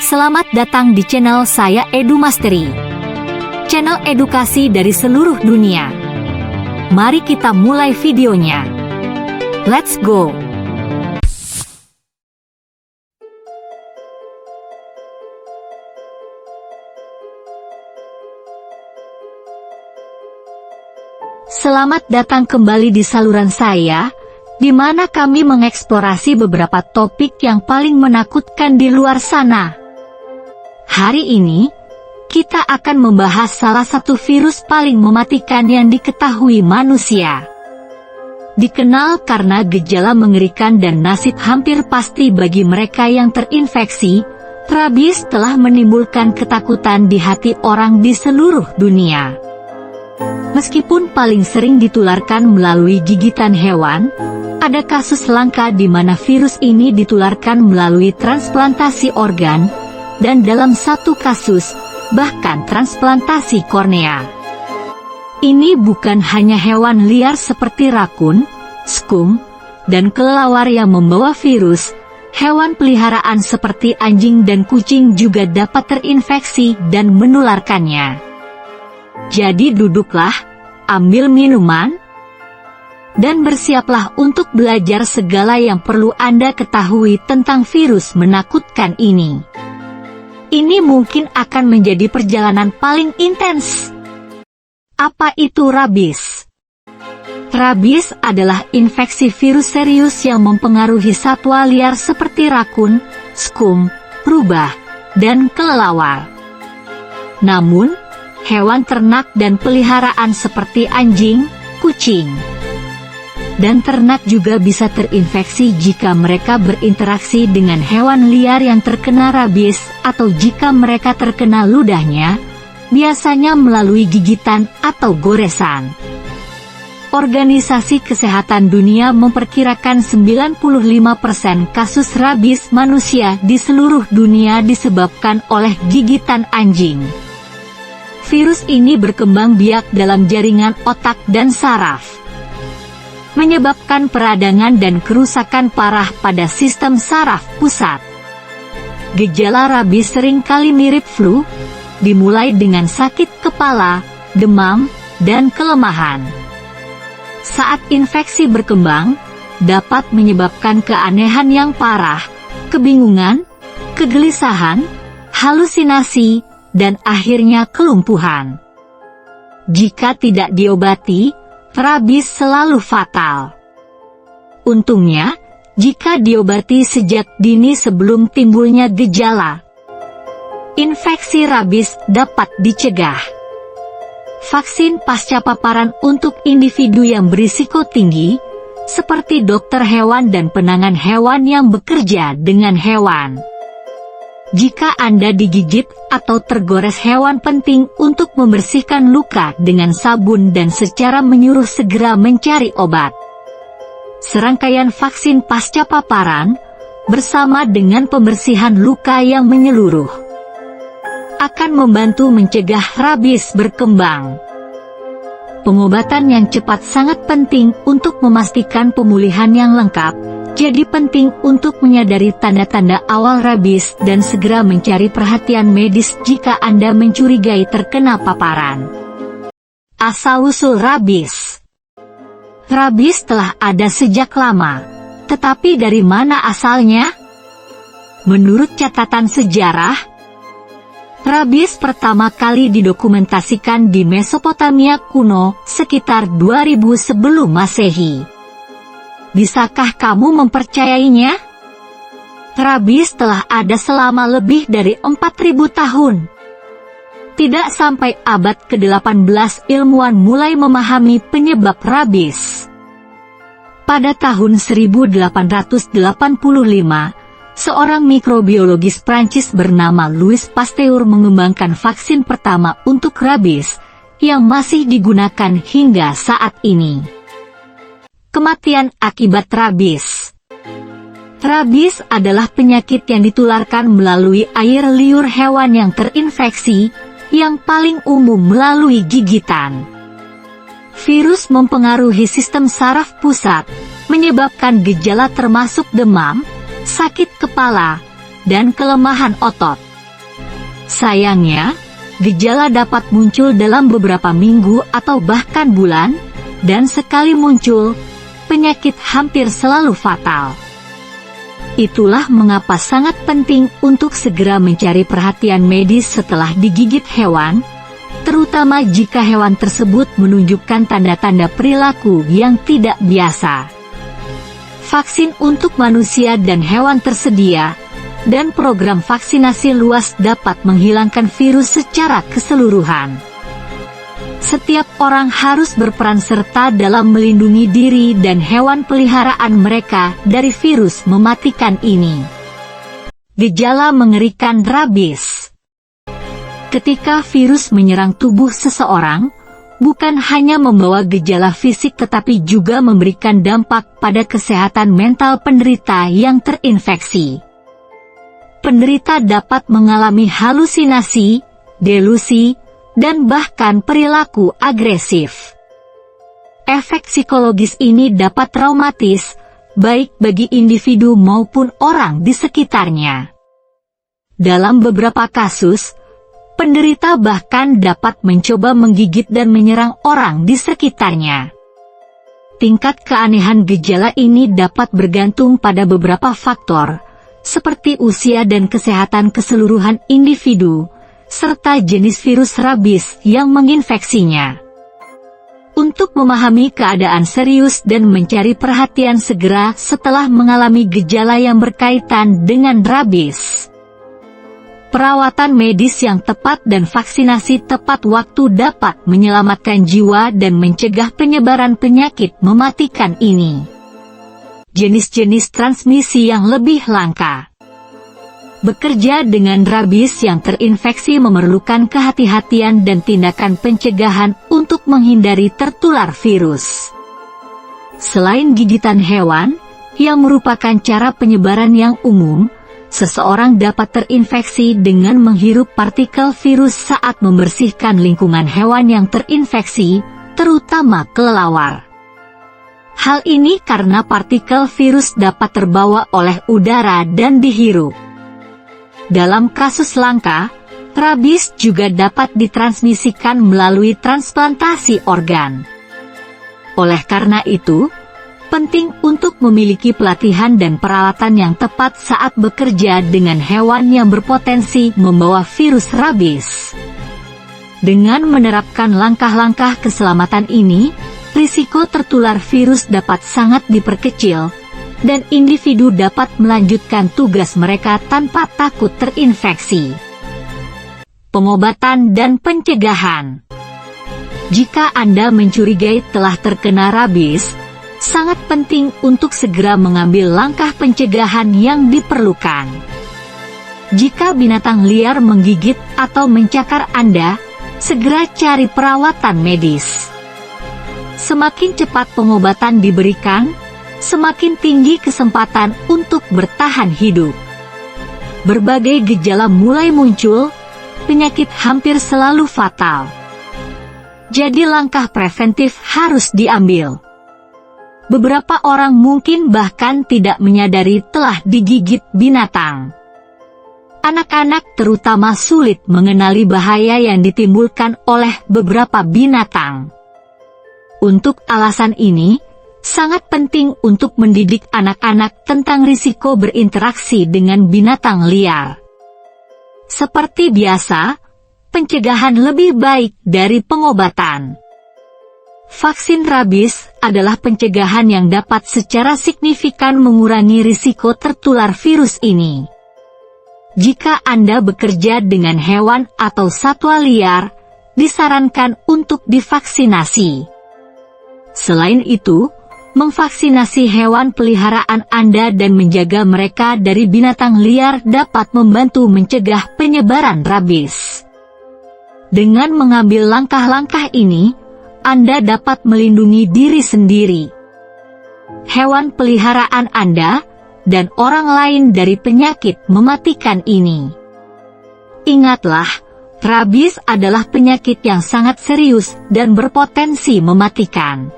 Selamat datang di channel saya Edu Mastery. Channel edukasi dari seluruh dunia. Mari kita mulai videonya. Let's go! Selamat datang kembali di saluran saya, di mana kami mengeksplorasi beberapa topik yang paling menakutkan di luar sana. Hari ini, kita akan membahas salah satu virus paling mematikan yang diketahui manusia. Dikenal karena gejala mengerikan dan nasib hampir pasti bagi mereka yang terinfeksi, rabies telah menimbulkan ketakutan di hati orang di seluruh dunia. Meskipun paling sering ditularkan melalui gigitan hewan, ada kasus langka di mana virus ini ditularkan melalui transplantasi organ, dan dalam satu kasus, bahkan transplantasi kornea. Ini bukan hanya hewan liar seperti rakun, skunk, dan kelelawar yang membawa virus, hewan peliharaan seperti anjing dan kucing juga dapat terinfeksi dan menularkannya. Jadi duduklah, ambil minuman, dan bersiaplah untuk belajar segala yang perlu Anda ketahui tentang virus menakutkan ini. Ini mungkin akan menjadi perjalanan paling intens. Apa itu rabies? Rabies adalah infeksi virus serius yang mempengaruhi satwa liar seperti rakun, skunk, rubah, dan kelelawar. Namun, hewan ternak dan peliharaan seperti anjing, kucing, dan ternak juga bisa terinfeksi jika mereka berinteraksi dengan hewan liar yang terkena rabies atau jika mereka terkena ludahnya, biasanya melalui gigitan atau goresan. Organisasi Kesehatan Dunia memperkirakan 95% kasus rabies manusia di seluruh dunia disebabkan oleh gigitan anjing. Virus ini berkembang biak dalam jaringan otak dan saraf, menyebabkan peradangan dan kerusakan parah pada sistem saraf pusat. Gejala rabies seringkali mirip flu, dimulai dengan sakit kepala, demam, dan kelemahan. Saat infeksi berkembang, dapat menyebabkan keanehan yang parah, kebingungan, kegelisahan, halusinasi, dan akhirnya kelumpuhan. Jika tidak diobati, rabies selalu fatal. Untungnya, jika diobati sejak dini sebelum timbulnya gejala, infeksi rabies dapat dicegah. Vaksin pasca paparan untuk individu yang berisiko tinggi, seperti dokter hewan dan penangan hewan yang bekerja dengan hewan. Jika Anda digigit atau tergores hewan, penting untuk membersihkan luka dengan sabun dan secara menyuruh segera mencari obat. Serangkaian vaksin pasca paparan, bersama dengan pembersihan luka yang menyeluruh, akan membantu mencegah rabies berkembang. Pengobatan yang cepat sangat penting untuk memastikan pemulihan yang lengkap. Jadi penting untuk menyadari tanda-tanda awal rabies dan segera mencari perhatian medis jika Anda mencurigai terkena paparan. Asal-usul rabies. Rabies telah ada sejak lama, tetapi dari mana asalnya? Menurut catatan sejarah, rabies pertama kali didokumentasikan di Mesopotamia kuno sekitar 2000 sebelum Masehi. Bisakah kamu mempercayainya? Rabies telah ada selama lebih dari 4000 tahun. Tidak sampai abad ke-18 ilmuwan mulai memahami penyebab rabies. Pada tahun 1885, seorang mikrobiologis Prancis bernama Louis Pasteur mengembangkan vaksin pertama untuk rabies, yang masih digunakan hingga saat ini. Kematian akibat rabies. Rabies adalah penyakit yang ditularkan melalui air liur hewan yang terinfeksi, yang paling umum melalui gigitan. Virus mempengaruhi sistem saraf pusat, menyebabkan gejala termasuk demam, sakit kepala, dan kelemahan otot. Sayangnya, gejala dapat muncul dalam beberapa minggu atau bahkan bulan, dan sekali muncul, penyakit hampir selalu fatal. Itulah mengapa sangat penting untuk segera mencari perhatian medis setelah digigit hewan, terutama jika hewan tersebut menunjukkan tanda-tanda perilaku yang tidak biasa. Vaksin untuk manusia dan hewan tersedia, dan program vaksinasi luas dapat menghilangkan virus secara keseluruhan. Setiap orang harus berperan serta dalam melindungi diri dan hewan peliharaan mereka dari virus mematikan ini. Gejala mengerikan rabies. Ketika virus menyerang tubuh seseorang, bukan hanya membawa gejala fisik tetapi juga memberikan dampak pada kesehatan mental penderita yang terinfeksi. Penderita dapat mengalami halusinasi, delusi, dan bahkan perilaku agresif. Efek psikologis ini dapat traumatis, baik bagi individu maupun orang di sekitarnya. Dalam beberapa kasus, penderita bahkan dapat mencoba menggigit dan menyerang orang di sekitarnya. Tingkat keanehan gejala ini dapat bergantung pada beberapa faktor, seperti usia dan kesehatan keseluruhan individu, serta jenis virus rabies yang menginfeksinya. Untuk memahami keadaan serius dan mencari perhatian segera setelah mengalami gejala yang berkaitan dengan rabies. Perawatan medis yang tepat dan vaksinasi tepat waktu dapat menyelamatkan jiwa dan mencegah penyebaran penyakit mematikan ini. Jenis-jenis transmisi yang lebih langka. Bekerja dengan rabies yang terinfeksi memerlukan kehati-hatian dan tindakan pencegahan untuk menghindari tertular virus. Selain gigitan hewan, yang merupakan cara penyebaran yang umum, seseorang dapat terinfeksi dengan menghirup partikel virus saat membersihkan lingkungan hewan yang terinfeksi, terutama kelelawar. Hal ini karena partikel virus dapat terbawa oleh udara dan dihirup. Dalam kasus langka, rabies juga dapat ditransmisikan melalui transplantasi organ. Oleh karena itu, penting untuk memiliki pelatihan dan peralatan yang tepat saat bekerja dengan hewan yang berpotensi membawa virus rabies. Dengan menerapkan langkah-langkah keselamatan ini, risiko tertular virus dapat sangat diperkecil, dan individu dapat melanjutkan tugas mereka tanpa takut terinfeksi. Pengobatan dan pencegahan. Jika Anda mencurigai telah terkena rabies, sangat penting untuk segera mengambil langkah pencegahan yang diperlukan. Jika binatang liar menggigit atau mencakar Anda, segera cari perawatan medis. Semakin cepat pengobatan diberikan, semakin tinggi kesempatan untuk bertahan hidup. Berbagai gejala mulai muncul, penyakit hampir selalu fatal. Jadi langkah preventif harus diambil. Beberapa orang mungkin bahkan tidak menyadari telah digigit binatang. Anak-anak terutama sulit mengenali bahaya yang ditimbulkan oleh beberapa binatang. Untuk alasan ini, sangat penting untuk mendidik anak-anak tentang risiko berinteraksi dengan binatang liar. Seperti biasa, pencegahan lebih baik dari pengobatan. Vaksin rabies adalah pencegahan yang dapat secara signifikan mengurangi risiko tertular virus ini. Jika Anda bekerja dengan hewan atau satwa liar, disarankan untuk divaksinasi. Selain itu, memvaksinasi hewan peliharaan Anda dan menjaga mereka dari binatang liar dapat membantu mencegah penyebaran rabies. Dengan mengambil langkah-langkah ini, Anda dapat melindungi diri sendiri, hewan peliharaan Anda, dan orang lain dari penyakit mematikan ini. Ingatlah, rabies adalah penyakit yang sangat serius dan berpotensi mematikan.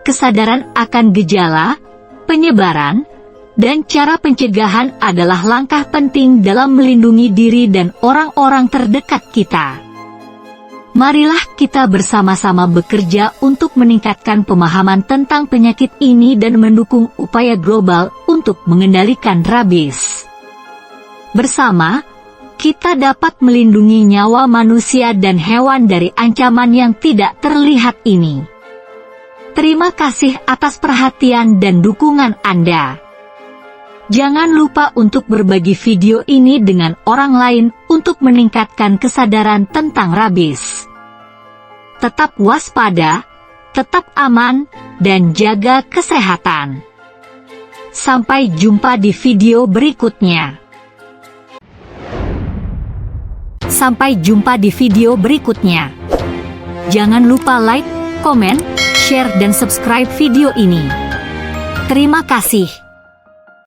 Kesadaran akan gejala, penyebaran, Dan cara pencegahan adalah langkah penting dalam melindungi diri dan orang-orang terdekat kita. Marilah kita bersama-sama bekerja untuk meningkatkan pemahaman tentang penyakit ini dan mendukung upaya global untuk mengendalikan rabies. Bersama, kita dapat melindungi nyawa manusia dan hewan dari ancaman yang tidak terlihat ini. Terima kasih atas perhatian dan dukungan Anda. Jangan lupa untuk berbagi video ini dengan orang lain untuk meningkatkan kesadaran tentang rabies. Tetap waspada, tetap aman, dan jaga kesehatan. Sampai jumpa di video berikutnya. Sampai jumpa di video berikutnya. Jangan lupa like, komen, share dan subscribe video ini. Terima kasih.